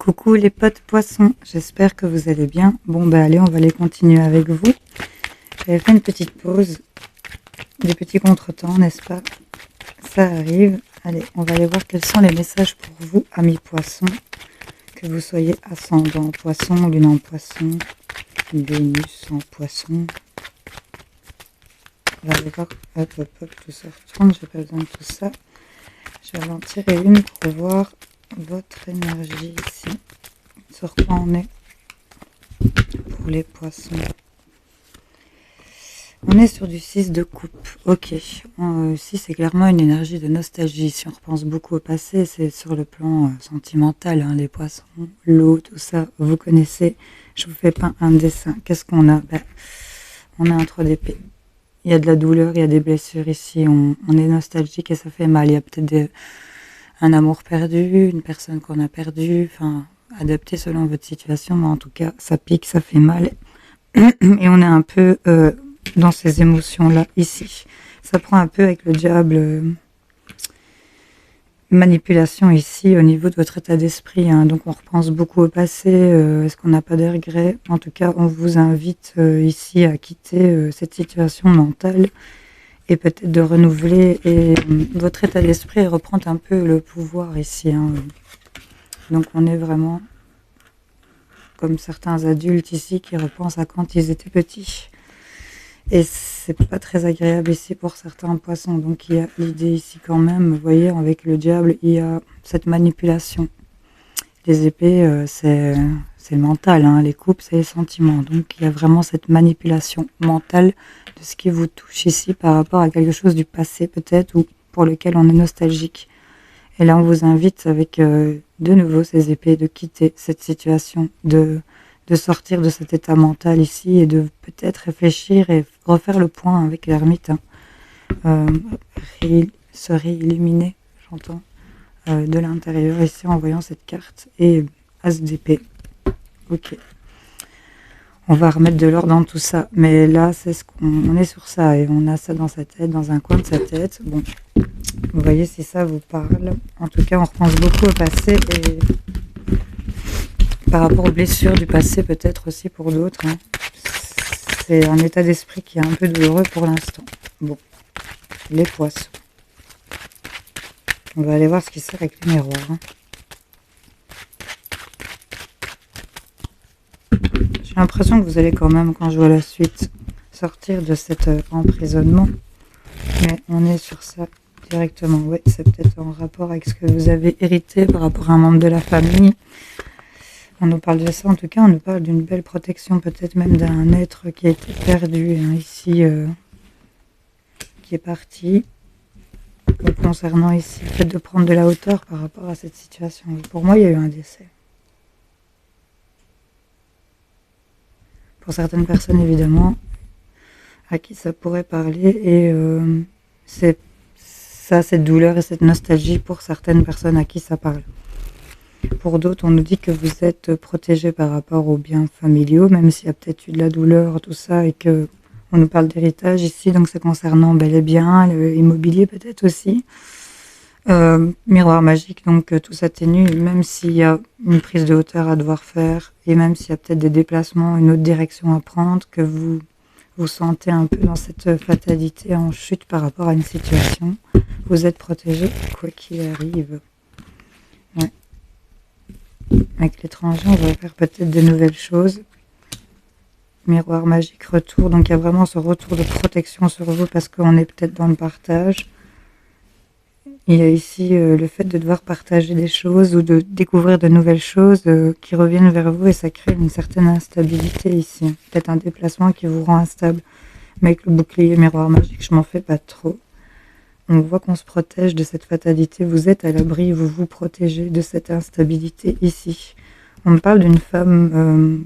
Coucou les potes poissons, j'espère que vous allez bien. Bon bah allez, on va aller continuer avec vous. J'avais fait une petite pause, des petits contretemps, n'est-ce pas? Ça arrive. Allez, on va aller voir quels sont les messages pour vous, amis poissons. Que vous soyez ascendant en poisson, lune en poisson, Vénus en poisson. On va aller voir, hop, tout ça retourne, j'ai pas besoin de tout ça. Je vais en tirer une pour voir votre énergie ici. Sur quoi on est pour les poissons. On est sur du 6 de coupe. Ok. Ici, c'est clairement une énergie de nostalgie. Si on repense beaucoup au passé, c'est sur le plan sentimental. Hein, les poissons, l'eau, tout ça, vous connaissez. Je vous fais pas un dessin. Qu'est-ce qu'on a? On a un 3 d'épée. Il y a de la douleur, il y a des blessures ici. On est nostalgique et ça fait mal. Il y a peut-être un amour perdu, une personne qu'on a perdue. Enfin, adapté selon votre situation. Mais en tout cas, ça pique, ça fait mal. Et on est un peu dans ces émotions-là, ici. Ça prend un peu avec le diable manipulation ici, au niveau de votre état d'esprit. Hein. Donc, on repense beaucoup au passé. Est-ce qu'on n'a pas de regrets? En tout cas, on vous invite ici à quitter cette situation mentale et peut-être de renouveler votre état d'esprit et reprendre un peu le pouvoir ici. Hein. Donc, on est vraiment comme certains adultes ici qui repensent à quand ils étaient petits. Et c'est pas très agréable ici pour certains poissons. Donc il y a l'idée ici quand même, vous voyez, avec le diable, il y a cette manipulation. Les épées, c'est le mental, hein. Les coupes, c'est les sentiments. Donc il y a vraiment cette manipulation mentale de ce qui vous touche ici par rapport à quelque chose du passé peut-être ou pour lequel on est nostalgique. Et là, on vous invite avec de nouveau ces épées de quitter cette situation, de sortir de cet état mental ici et de peut-être réfléchir et refaire le point avec l'ermite. Hein. Se réilluminer, j'entends, de l'intérieur ici en voyant cette carte. Et As d'épée. Ok. On va remettre de l'ordre dans tout ça. Mais là, c'est ce qu'on est sur ça. Et on a ça dans sa tête, dans un coin de sa tête. Bon. Vous voyez si ça vous parle. En tout cas, on repense beaucoup au passé et par rapport aux blessures du passé peut-être aussi pour d'autres. Hein. C'est un état d'esprit qui est un peu douloureux pour l'instant. Bon, les poissons. On va aller voir ce qui sert avec les miroirs. Hein. J'ai l'impression que vous allez quand même, quand je vois la suite, sortir de cet emprisonnement. Mais on est sur ça directement. Oui, c'est peut-être en rapport avec ce que vous avez hérité par rapport à un membre de la famille. On nous parle de ça, en tout cas, on nous parle d'une belle protection, peut-être même d'un être qui a été perdu, hein, ici, qui est parti. Concernant ici, le fait de prendre de la hauteur par rapport à cette situation. Pour moi, il y a eu un décès. Pour certaines personnes, évidemment, à qui ça pourrait parler, et c'est ça, cette douleur et cette nostalgie pour certaines personnes à qui ça parle. Pour d'autres, on nous dit que vous êtes protégés par rapport aux biens familiaux, même s'il y a peut-être eu de la douleur, tout ça, et que on nous parle d'héritage ici, donc c'est concernant les biens, l'immobilier peut-être aussi. Miroir magique, donc tout s'atténue, même s'il y a une prise de hauteur à devoir faire, et même s'il y a peut-être des déplacements, une autre direction à prendre, que vous vous sentez un peu dans cette fatalité en chute par rapport à une situation, vous êtes protégés quoi qu'il arrive. Ouais. Avec l'étranger, on va faire peut-être de nouvelles choses. Miroir magique, retour. Donc il y a vraiment ce retour de protection sur vous parce qu'on est peut-être dans le partage. Il y a ici le fait de devoir partager des choses ou de découvrir de nouvelles choses qui reviennent vers vous et ça crée une certaine instabilité ici. Peut-être un déplacement qui vous rend instable. Mais avec le bouclier miroir magique, je m'en fais pas trop. On voit qu'on se protège de cette fatalité. Vous êtes à l'abri, vous vous protégez de cette instabilité ici. On me parle d'une femme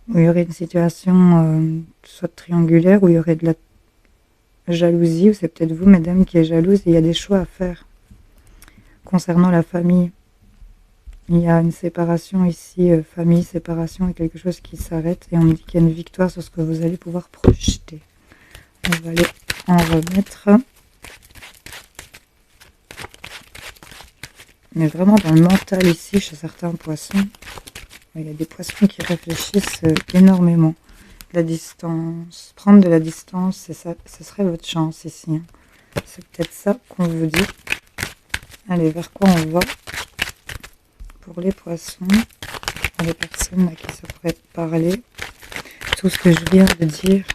où il y aurait une situation soit triangulaire, où il y aurait de la jalousie, ou c'est peut-être vous, mesdames, qui est jalouse, et il y a des choix à faire. Concernant la famille, il y a une séparation ici, famille, séparation, et quelque chose qui s'arrête, et on me dit qu'il y a une victoire sur ce que vous allez pouvoir projeter. On va aller en remettre. On est vraiment dans le mental ici chez certains poissons. Il y a des poissons qui réfléchissent énormément. La distance, prendre de la distance, c'est ça, ce serait votre chance ici. Hein. C'est peut-être ça qu'on vous dit. Allez, vers quoi on va pour les poissons, pour les personnes à qui ça pourrait parler. Tout ce que je viens de dire.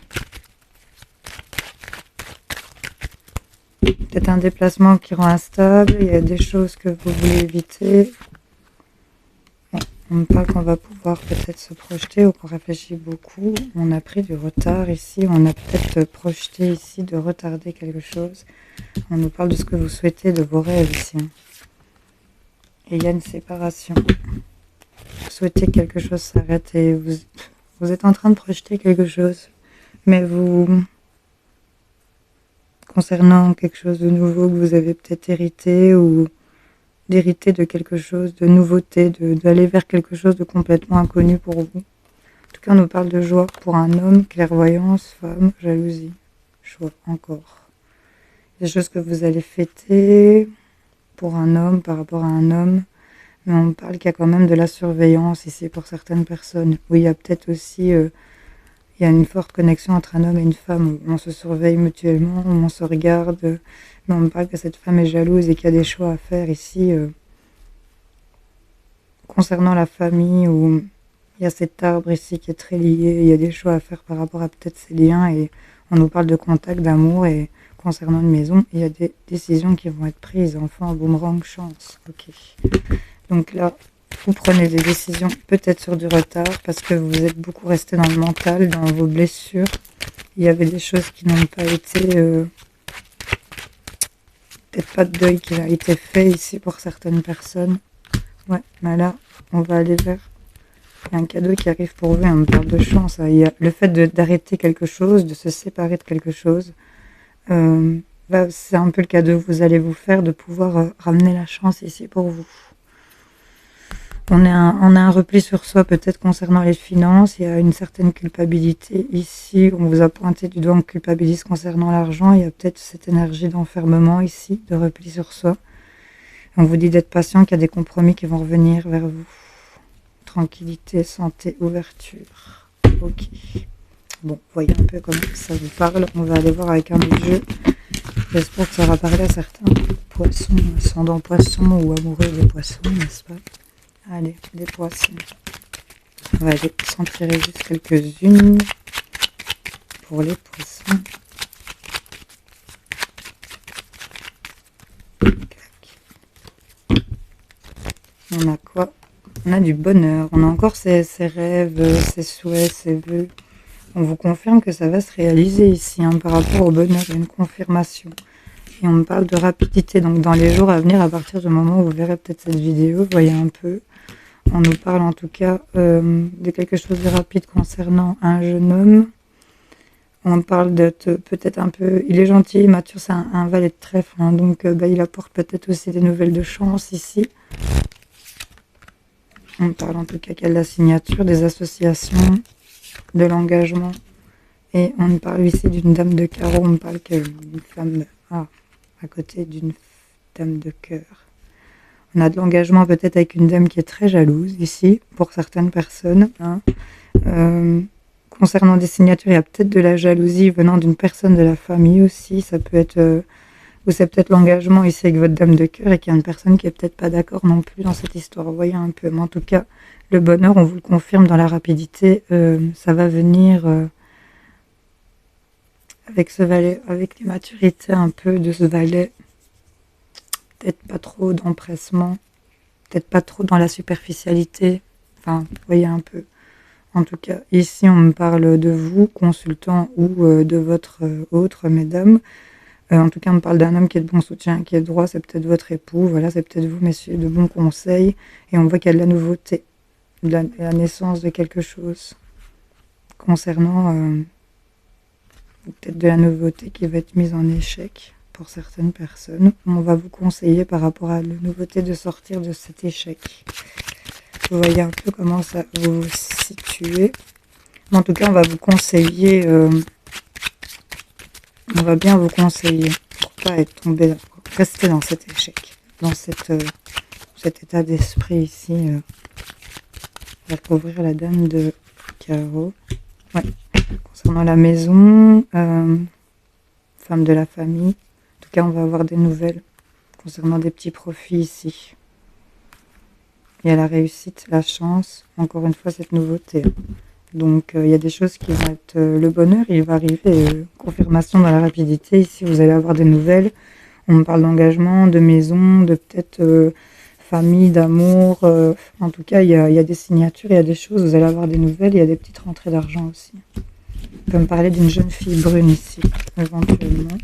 Peut-être un déplacement qui rend instable, il y a des choses que vous voulez éviter. Bon, on me parle qu'on va pouvoir peut-être se projeter ou qu'on réfléchit beaucoup. On a pris du retard ici, on a peut-être projeté ici de retarder quelque chose. On nous parle de ce que vous souhaitez, de vos rêves ici. Et il y a une séparation. Vous souhaitez que quelque chose s'arrête et vous êtes en train de projeter quelque chose. Mais vous... concernant quelque chose de nouveau que vous avez peut-être hérité ou d'hériter de quelque chose de nouveauté, d'aller vers quelque chose de complètement inconnu pour vous. En tout cas, on nous parle de joie pour un homme, clairvoyance, femme, jalousie, choix, encore. Des choses que vous allez fêter pour un homme, par rapport à un homme, mais on parle qu'il y a quand même de la surveillance ici pour certaines personnes. Oui, il y a peut-être aussi... il y a une forte connexion entre un homme et une femme où on se surveille mutuellement, où on se regarde. Mais on me parle que cette femme est jalouse et qu'il y a des choix à faire ici concernant la famille, où il y a cet arbre ici qui est très lié. Il y a des choix à faire par rapport à peut-être ces liens et on nous parle de contact, d'amour et concernant une maison, il y a des décisions qui vont être prises. Enfant, boomerang, chance. Ok. Donc là, vous prenez des décisions peut-être sur du retard parce que vous êtes beaucoup resté dans le mental, dans vos blessures. Il y avait des choses qui n'ont pas été... peut-être pas de deuil qui a été fait ici pour certaines personnes. Ouais, mais là, on va aller vers... Il y a un cadeau qui arrive pour vous et on me parle de chance. Il y a le fait d'arrêter quelque chose, de se séparer de quelque chose. C'est un peu le cadeau que vous allez vous faire de pouvoir ramener la chance ici pour vous. On a un repli sur soi peut-être concernant les finances, il y a une certaine culpabilité ici, on vous a pointé du doigt, on culpabilise concernant l'argent, il y a peut-être cette énergie d'enfermement ici, de repli sur soi. On vous dit d'être patient, qu'il y a des compromis qui vont revenir vers vous. Tranquillité, santé, ouverture. Ok. Bon, voyez un peu comment ça vous parle, on va aller voir avec un autre jeu. J'espère que ça va parler à certains poissons, ascendant poissons ou amoureux des poissons, n'est-ce pas? Allez, les poissons. On va aller s'en tirer juste quelques-unes pour les poissons. On a quoi? On a du bonheur. On a encore ses rêves, ses souhaits, ses vœux. On vous confirme que ça va se réaliser ici hein, par rapport au bonheur. Il y a une confirmation. Et on me parle de rapidité. Donc dans les jours à venir, à partir du moment où vous verrez peut-être cette vidéo, voyez un peu. On nous parle en tout cas de quelque chose de rapide concernant un jeune homme. On parle d'être peut-être un peu... Il est gentil, mature, c'est un valet de trèfle. Hein, donc il apporte peut-être aussi des nouvelles de chance ici. On parle en tout cas qu'il y a de la signature, des associations, de l'engagement. Et on me parle ici d'une dame de carreau. On me parle d'une femme à côté d'une dame de cœur. On a de l'engagement peut-être avec une dame qui est très jalouse ici, pour certaines personnes. Hein. Concernant des signatures, il y a peut-être de la jalousie venant d'une personne de la famille aussi. Ça peut être... ou c'est peut-être l'engagement ici avec votre dame de cœur et qu'il y a une personne qui est peut-être pas d'accord non plus dans cette histoire. Vous voyez un peu. Mais en tout cas, le bonheur, on vous le confirme dans la rapidité. Ça va venir avec ce valet, avec les maturités un peu de ce valet. Peut-être pas trop d'empressement, peut-être pas trop dans la superficialité, enfin, vous voyez un peu. En tout cas, ici, on me parle de vous, consultant, ou de votre autre, mesdames. En tout cas, on me parle d'un homme qui est de bon soutien, qui est droit, c'est peut-être votre époux, voilà, c'est peut-être vous, messieurs, de bons conseils. Et on voit qu'il y a de la nouveauté, de la naissance de quelque chose concernant peut-être de la nouveauté qui va être mise en échec. Pour certaines personnes, on va vous conseiller par rapport à la nouveauté de sortir de cet échec. Vous voyez un peu comment ça vous vous situez. En tout cas, on va vous conseiller, on va bien vous conseiller pour pas être tombé, rester dans cet échec, dans cette cet état d'esprit ici. On va couvrir la dame de carreau. Ouais. Concernant la maison, femme de la famille. En tout cas, on va avoir des nouvelles concernant des petits profits ici. Il y a la réussite, la chance, encore une fois cette nouveauté. Donc il y a des choses qui vont être... le bonheur, il va arriver, confirmation dans la rapidité. Ici, vous allez avoir des nouvelles. On me parle d'engagement, de maison, de peut-être famille, d'amour. En tout cas, il y a des signatures, il y a des choses, vous allez avoir des nouvelles. Il y a des petites rentrées d'argent aussi. On peut me parler d'une jeune fille brune ici, éventuellement.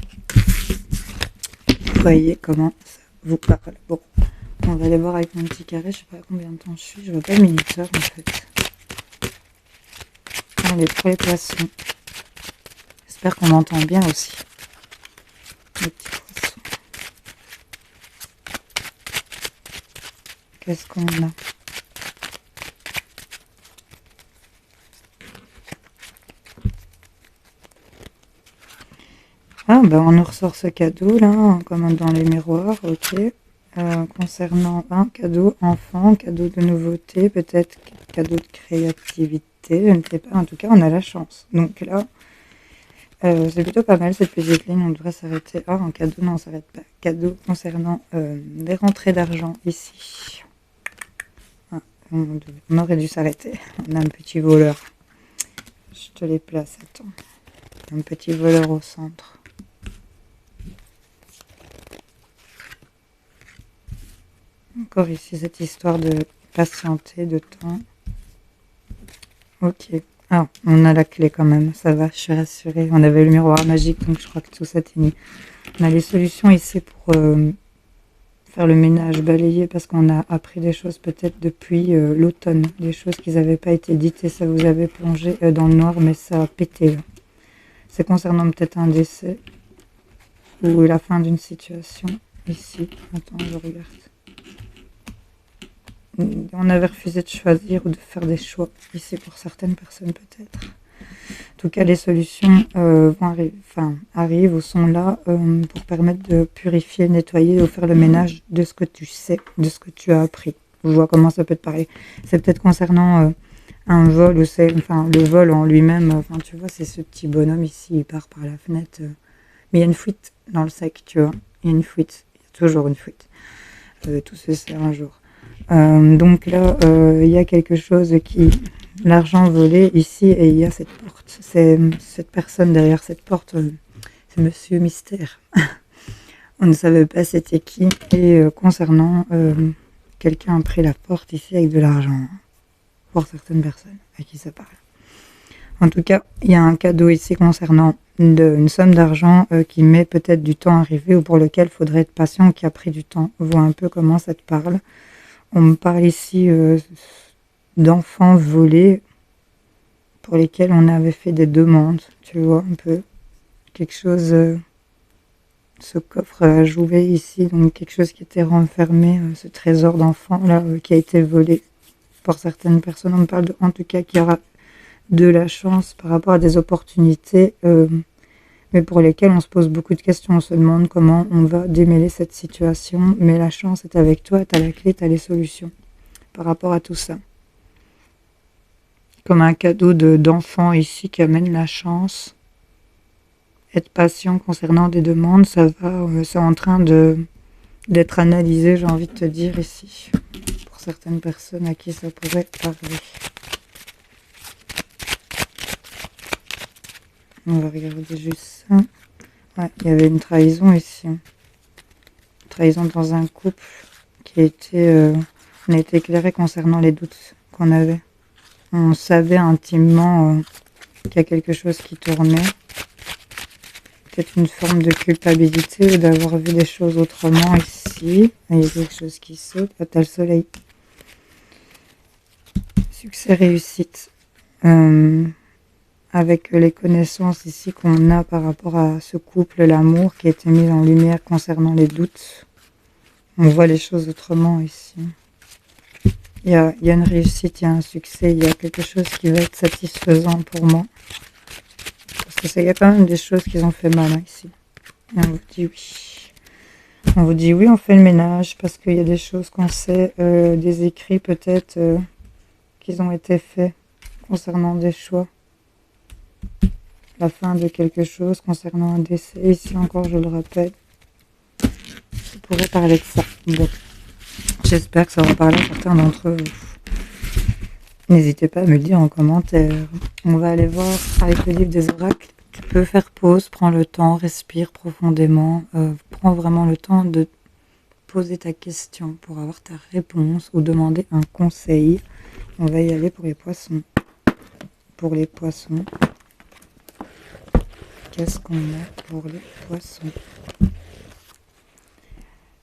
Vous voyez comment ça vous parle. Bon, on va aller voir avec mon petit carré. Je sais pas combien de temps je suis. Je vois pas le minuteur en fait. Allez, pour les poissons. J'espère qu'on m'entend bien aussi. Les petits poissons. Qu'est-ce qu'on a? Ah, ben on nous ressort ce cadeau là, comme dans les miroirs, ok. Concernant un cadeau enfant, cadeau de nouveauté, peut-être cadeau de créativité, je ne sais pas. En tout cas, on a la chance. Donc là, c'est plutôt pas mal cette petite ligne. On devrait s'arrêter. Ah, un cadeau, non, on s'arrête pas. Cadeau concernant des rentrées d'argent ici. Ah, on aurait dû s'arrêter. On a un petit voleur. Je te les place, attends. Un petit voleur au centre. Encore ici cette histoire de patienter, de temps. Ok. Ah, on a la clé quand même, ça va, je suis rassurée. On avait le miroir magique, donc je crois que tout s'atténue. On a les solutions ici pour faire le ménage, balayer, parce qu'on a appris des choses peut-être depuis l'automne. Des choses qui n'avaient pas été dites et ça vous avait plongé dans le noir, mais ça a pété. C'est concernant peut-être un décès ou la fin d'une situation. Ici, attends, je regarde. On avait refusé de choisir ou de faire des choix. Ici, pour certaines personnes, peut-être. En tout cas, les solutions arrivent ou sont là pour permettre de purifier, nettoyer ou faire le ménage de ce que tu sais, de ce que tu as appris. Je vois comment ça peut te parler. C'est peut-être concernant un vol ou c'est le vol en lui-même. Tu vois, c'est ce petit bonhomme ici, il part par la fenêtre. Mais il y a une fuite dans le sac, tu vois. Il y a une fuite. Il y a toujours une fuite. Tout se sert un jour. Donc là, il y a quelque chose qui... L'argent volé ici, et il y a cette porte. C'est cette personne derrière cette porte. C'est Monsieur Mystère. On ne savait pas c'était qui. Et concernant... quelqu'un a pris la porte ici avec de l'argent. Pour certaines personnes à qui ça parle. En tout cas, il y a un cadeau ici concernant une somme d'argent qui met peut-être du temps à arriver ou pour lequel il faudrait être patient, qui a pris du temps. Vois un peu comment ça te parle. On me parle ici d'enfants volés pour lesquels on avait fait des demandes, tu vois, un peu. Quelque chose, ce coffre à jouer ici, donc quelque chose qui était renfermé, ce trésor d'enfant là, qui a été volé pour certaines personnes. On me parle en tout cas qu'il y aura de la chance par rapport à des opportunités, mais pour lesquelles on se pose beaucoup de questions. On se demande comment on va démêler cette situation, mais la chance est avec toi, tu as la clé, tu as les solutions par rapport à tout ça. Comme un cadeau d'enfant ici qui amène la chance. Être patient concernant des demandes, ça va, c'est en train d'être analysé, j'ai envie de te dire ici, pour certaines personnes à qui ça pourrait parler. On va regarder juste ça. Ouais, il y avait une trahison ici. Une trahison dans un couple qui a été... on a été éclairé concernant les doutes qu'on avait. On savait intimement qu'il y a quelque chose qui tournait. Peut-être une forme de culpabilité ou d'avoir vu des choses autrement ici. Il y a quelque chose qui saute. Là, t'as le soleil. Succès, réussite. Avec les connaissances ici qu'on a par rapport à ce couple, l'amour qui a été mis en lumière concernant les doutes. On voit les choses autrement ici. Il y a une réussite, il y a un succès, il y a quelque chose qui va être satisfaisant pour moi. Parce que il y a quand même des choses qui ont fait mal ici. Et on vous dit oui. On vous dit oui, on fait le ménage parce qu'il y a des choses qu'on sait, des écrits peut-être qui ont été faits concernant des choix. La fin de quelque chose concernant un décès. Ici encore, je le rappelle. Je pourrais parler de ça. Bon. J'espère que ça va parler à certains d'entre vous. N'hésitez pas à me le dire en commentaire. On va aller voir avec le livre des oracles. Tu peux faire pause, prends le temps, respire profondément. Prends vraiment le temps de poser ta question pour avoir ta réponse ou demander un conseil. On va y aller pour les poissons. Pour les poissons. Qu'est-ce qu'on a pour les poissons?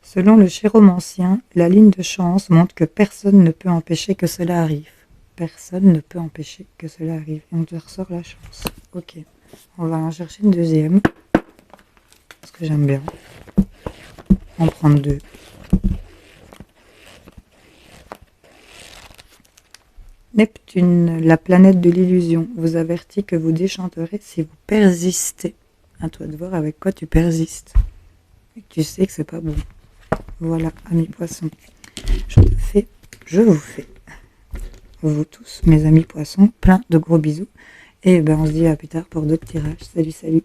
Selon le chiromancien, la ligne de chance montre que personne ne peut empêcher que cela arrive. Personne ne peut empêcher que cela arrive. Et on te ressort la chance. Ok. On va en chercher une deuxième. Parce que j'aime bien en prendre deux. Neptune, la planète de l'illusion, vous avertit que vous déchanterez si vous persistez. À toi de voir avec quoi tu persistes. Et tu sais que c'est pas bon. Voilà, amis poissons. Je vous fais, vous tous, mes amis poissons, plein de gros bisous. Et ben on se dit à plus tard pour d'autres tirages. Salut, salut.